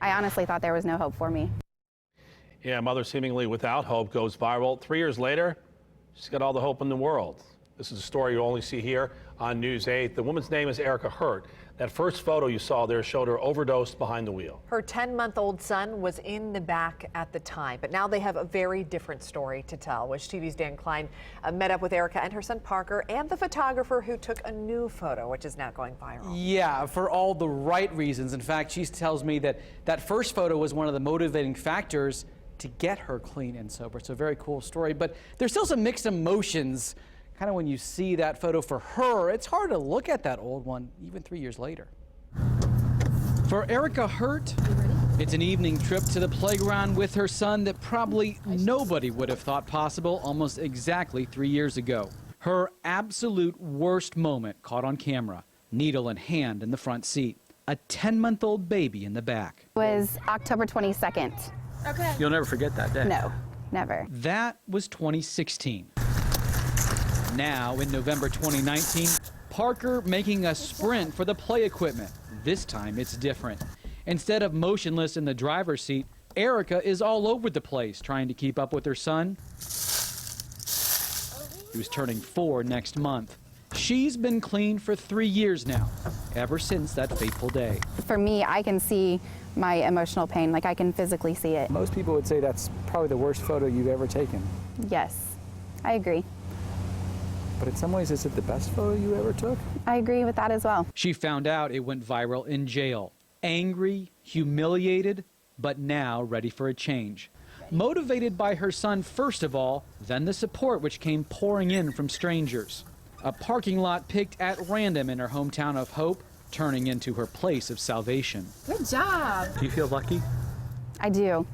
I honestly thought there was no hope for me. Yeah, mother seemingly without hope goes viral. 3 years later, she's got all the hope in the world. This is a story you only see here on News 8. The woman's name is Erica Hurt. That first photo you saw there showed her overdosed behind the wheel. Her 10-month-old son was in the back at the time, but now they have a very different story to tell. WISH TV's Dan Klein met up with Erica and her son Parker and the photographer who took a new photo, which is now going viral. Yeah, for all the right reasons. In fact, she tells me that that first photo was one of the motivating factors to get her clean and sober. So a very cool story, but there's still some mixed emotions. Kind of when you see that photo for her, it's hard to look at that old one even 3 years later. For Erica Hurt, it's an evening trip to the playground with her son that probably nobody would have thought possible almost exactly 3 years ago. Her absolute worst moment caught on camera, needle in hand in the front seat, a 10-month-old baby in the back. It was October 22nd. Okay. You'll never forget that day. No, never. That was 2016. Now, in November 2019, Parker making a sprint for the play equipment. This time, it's different. Instead of motionless in the driver's seat, Erica is all over the place trying to keep up with her son. He was turning 4 next month. She's been clean for 3 years now, ever since that fateful day. For me, I can see my emotional pain, like I can physically see it. Most people would say that's probably the worst photo you've ever taken. Yes, I agree. But in some ways, is it the best photo you ever took? I agree with that as well. She found out it went viral in jail. Angry, humiliated, but now ready for a change. Motivated by her son first of all, then the support which came pouring in from strangers. A parking lot picked at random in her hometown of Hope, turning into her place of salvation. Good job. Do you feel lucky? I do.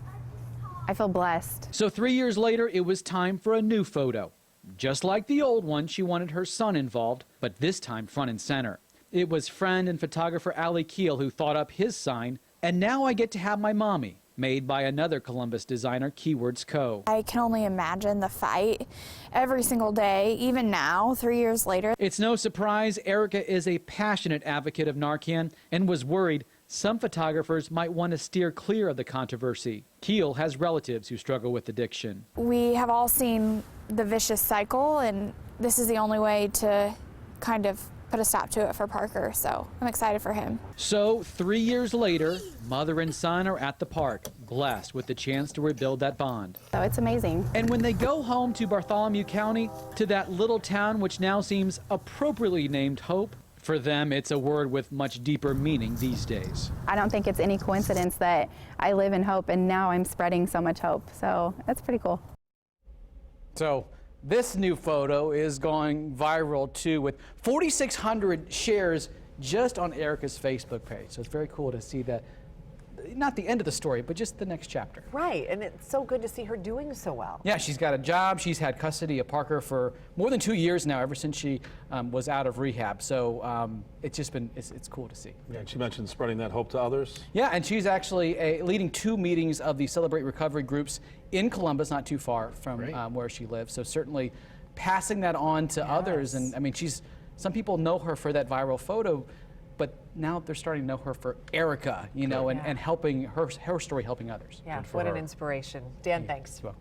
I feel blessed. So 3 years later, it was time for a new photo. Just like the old one, she wanted her son involved, but this time front and center. It was friend and photographer Allie Keel who thought up his sign, and now I get to have my mommy, made by another Columbus designer, Keywords Co. I can only imagine the fight every single day, even now, 3 years later. It's no surprise Erica is a passionate advocate of Narcan and was worried some photographers might want to steer clear of the controversy. Keel has relatives who struggle with addiction. We have all seen the vicious cycle, and this is the only way to kind of put a stop to it for Parker, so I'm excited for him. So 3 years later, mother and son are at the park, blessed with the chance to rebuild that bond. So it's amazing. And when they go home to Bartholomew County, to that little town which now seems appropriately named Hope, for them it's a word with much deeper meaning these days. I don't think it's any coincidence that I live in hope and now I'm spreading so much hope. So that's pretty cool. So this new photo is going viral too, with 4,600 shares just on Erica's Facebook page. So it's very cool to see that, not the end of the story, but just the next chapter. Right, and it's so good to see her doing so well. Yeah, she's got a job. She's had custody of Parker for more than 2 years now, ever since she was out of rehab. So it's just been, it's cool to see. Yeah, she mentioned spreading that hope to others. Yeah, and she's actually leading 2 meetings of the Celebrate Recovery groups in Columbus, not too far from where she lives. So certainly passing that on to others. And I mean, some people know her for that viral photo, but now they're starting to know her for Erica, you know, and helping her story helping others. Yeah, what an inspiration. Dan, thanks. Well.